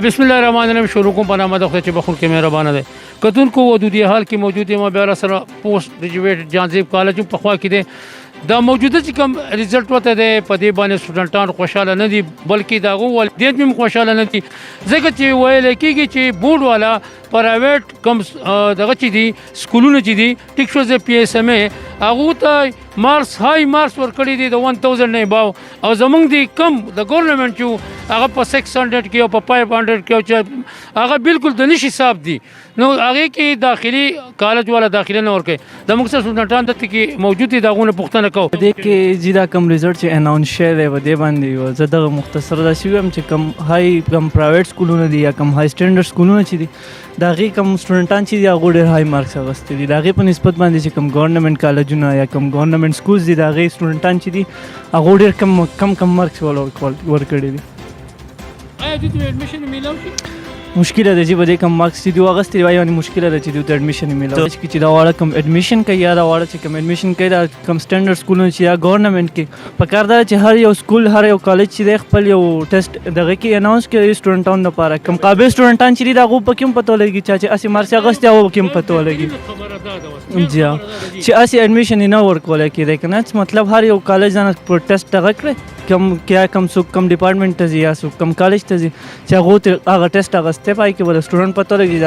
بسم الله الرحمن الرحیم شروع کوم په نامه د خدای چې بخون کې مهربانه دی کتونکو ودودي حال کې موجود یم بیا سره پوسټ ګریجویټ جانزیب کالج په خوا کې دی دا موجوده چې کوم ریزلټ وته دی په دې باندې سټوډنټان خوشاله نه دي بلکې دا والدین هم خوشاله نه دي ځکه چې ویل کېږي چې بورډ والا پرایویټ کم دغه چې دي سکولونه چې دي ټیک شو زه پی ایس ایم ای هغه ته مارکس های مارکس ورکړي دي د 1000 نه باو او زمونږ دی کم د ګورنمنت چې هغه په 600 کې او په 500 کې چې هغه بالکل د نشي حساب دي نو هغه کې داخلي کالج والا داخله نه ورکړي د موږ سره سټوډنټان د کې موجود دي داغونه پوښتنه کوو دې کې جدا کم ریزلټ چې اناونس شوی و دې باندې زه دغه مختصر دا شوی هم چې کم های کم پرایویټ سکولونه دي یا کم های سټانډرډ سکولونه چې دي د هغې کم سټوډنټان چې دي هغو ډېر های مارکس اخیستي دي د هغې په نسبت باندې چې کم ګورنمنټ کالجونه یا کم ګورنمنټ سکولز دي د هغې سټوډنټان چې دي هغو ډېر کم مارکس ورکړي دي آیا دوی ته ایډمیشن میلاو شي مشکله ده چې به دې کم مارکس چې دي واغستې وایي یعنې مشکله ده چې دوی ته ایډمیشن میلاو چې دا واړه کم ایډمیشن کوي یا دا واړه چې کم ایډمیشن کوي دا کم سټنډرډ سکولونه چې یا ګورنمنټ کې پکار ده چې هر یو سکول هر یو کالج چې دی خپل یو ټیسټ دغه کې اناونس کړي سټوډنټانو لپاره کم قابل سټوډنټان چې دي د هغو پکې هم پته ولګي چې هسې مارکس اخیستي هغو پکې هم پته ولګي جی چې هسې ایډمیشن یې نه ورکولی کېدی که نه مطلب هر یو کالج ځان پر ټیسټ دغه کړی کم څوک کم ډپارټمنټ ته ځي یا څوک کم کالج ته ځي چې هغو ته هغه ټیسټ اخیستی پای کې به د سټوډنټ پته لګي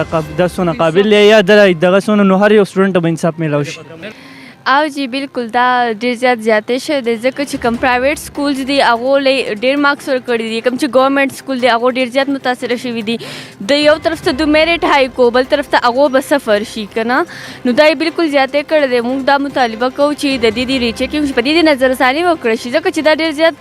دا څونه قابل دی یا دغه څونه نو هر یو سټوډنټ ته به انصاف میلاو شي او جی بالکل دا ډېر زیات زیاتې شوی دی ځکه چې کوم پرایویټ سکولز دي هغو ډېر مارکس ورکړي دي کوم چې ګورنمنټ سکول دی هغو ډېر زیات متاثره شوي دي د یو طرف ته د میرټ های کو بل طرف ته هغو به صفر شي که نه نو دا یې بالکل زیاتې کړی دی موږ دا مطالبه کوو چې د دې ریچیکینګ شي په دې نظرثاني وکړی شي ځکه چې دا ډېر زیات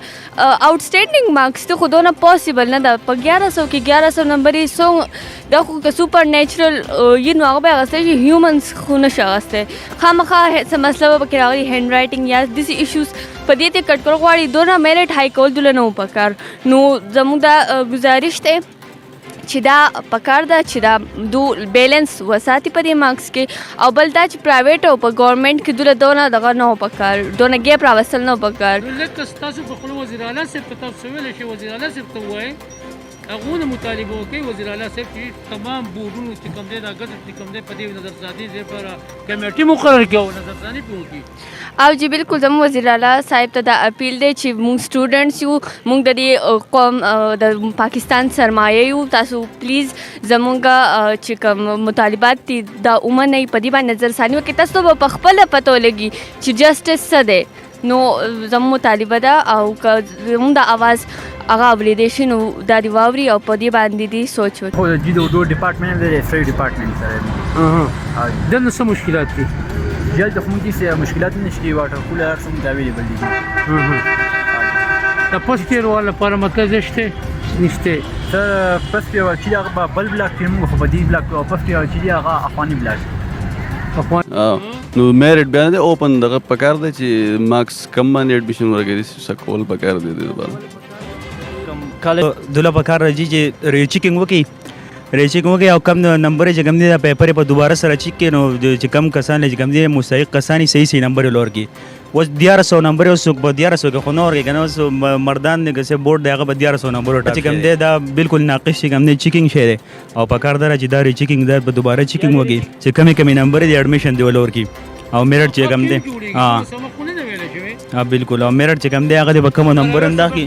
آوټسټینډینګ مارکس دي خو دونه پاسبل نه ده په 1100 کې 1100 نمبر یې دا خو که سوپر نیچرل یي نو هغه به اخیستی شي هیومنس خو نشي اخیستی خامخا څه مسله به پکې راغلي هینډ رایټینګ یا داسې ایشوز په دې ته کټ کول غواړي دونه میرټ های کول دوله نه و پکار نو زموږ دا گزارش دی چې دا پکار ده چې دا دو بیلنس وساتي په دې مارکس کې او بل دا چې پرایویټ او په ګورنمنټ کې دوله دونه دغه نه و پکار دونه ګیپ راوستل نه و پکار لکه ستاسو په خپلو وزیر اعلی صاحب ته تاسو ویلی شي وزیر اعلی صاحب ته ووایئ هغو نه مطالبه وکړئ وزیر اعلی صاحب چې تمام بورډونو چې کوم دی دا ګټه چې کوم دی په دې نظرثاني لپاره کمیټې مقرر کړي او نظرثاني پرې وکړي او جی بالکل زموږ وزیر اعلی صاحب ته دا اپیل دی چې موږ سټوډنټس یو موږ د دې قوم د پاکستان سرمایه یو تاسو پلیز زموږ چې کوم مطالبات دي دا ومنئ په دې باندې نظرثاني وکړئ تاسو ته به په خپله پته ولګي چې جسټس څه دی نو زموږ مطالبه ده او که زموږ د اواز هغه اوریدی شي نو دا دې واوري او په دې باندې دې سوچ وکړي خو د جي د اردو ډپارټمنټ دی فري ډپارټمنټ سره دلته څه مشکلات دي جلد خو موږ داسې مشکلات نشته واټر کولر هر څه موږ اویلیبل دي د پوسټ ایئر والا لپاره مرکز شته نشته سر پوسټ ایئر چې هغه بل بلاک کې موږ خو په دې بلاک او پوسټ ایئر چې هغه افغاني بلاک نو میرټ بیا نه دی اوپن دغه پکار دی چې مارکس کم باندې ایډمیشن ورکړي سکول پکار دی د کم کالج دوله پکار راځي چې ریچیکینګ وکړي او کم نمبر چې کم دی دا پیپر په دوباره سره چیک کړي نو چې کم کسان چې کم دی مستحق کسان صحیح نمبر یې لورکړي اوس 1100 نمبر یې اوس په 1100 کې خو نه ورکړي که نه اوس مردان دی که څه بورډ دی هغه په 1100 نمبر وټاکي چې کم دی دا بالکل ناقص چې کم دی چیکینګ شی دی او پکار ده چې دا ریچیکینګ دا په دوباره چیکینګ وکړي چې کمې نمبر دی ایډمیشن دی ولورکړي او میرټ چې کم دی بالکل او میرټ چې کم دی هغه دی په کمو نمبر انداخي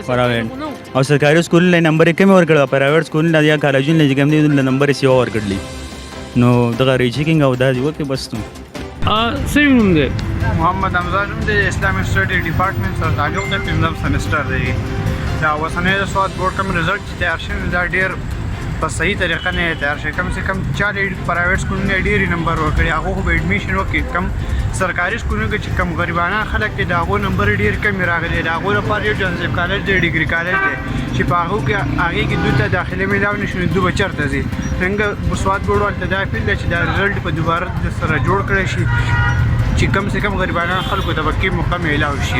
پرایویټ او سرکاري سکولونه نمبر یې کمې ورکړه پرایویټ سکولونه یا کالجونه چې کم دی نمبر یې سیوا ورکړلي نو دغه ریچیکینګ او دا دی وکړي بس نو صحیح نوم دی محمد حمزه نوم دی اسلامک سټډي ډپارټمنټ سره تعلق دی پنځم سمسټر دی دا اوسنی د سواد بورډ کوم رزلټ چې تیار شوی دا ډېر په صحیح طریقه نه تیار شوی کم سے کم 4 پرایویټ سکولونه ډېرې نمبر ورکړي هغو خو به ایډمیشن وکړي کم سرکاري سکولونو کې چې کم غریبانه خلک دي د هغو نمبر ډېر کم راغلی د هغو لپاره یو جانزیب کالج دی ډګري کالج دی چې په هغو کې دوی ته داخله میلاو نه شي نو دوی به چېرته ځي څنګه سواد بورډ والو ته دا اپیل دی چې دا رزلټ په دوباره سره جوړ کړی شي چې کم سے کم غریبانه خلکو ته به کې موقع میلاو شي